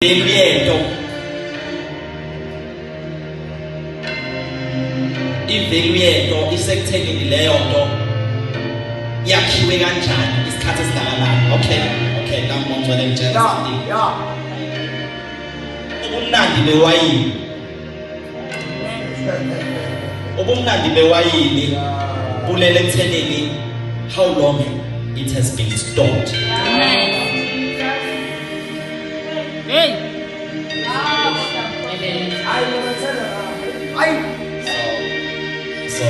Iveliento isekuthekeni leyo nto yakhiwe kanjani isikhathi esingakanani. Okay, namongcwele ngitshela something. Ubumnandi bewayini bulele ekuthenini how long it has been stored. Hey. So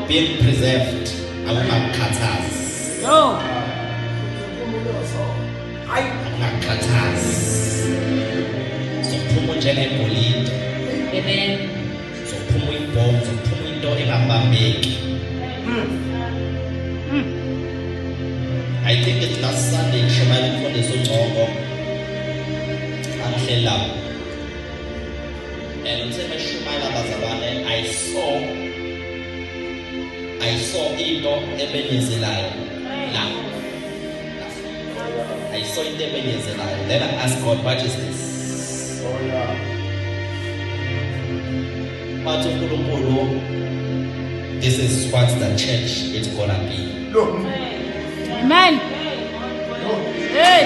being preserved akungakhathazi. No. Akungakhathazi. Sophuma njengebholide. Amen. Sophuma ibhomu, sophuma into engabambeki. I think it's last Sunday Shumayela umfundisi uNgcongo angihlela and umseme Shumayela bazalwane I saw into ebenyezelayo la. I saw into ebenyezelayo. Then I asked God, what is this? But this is what the church is gonna be. Amen. Hey.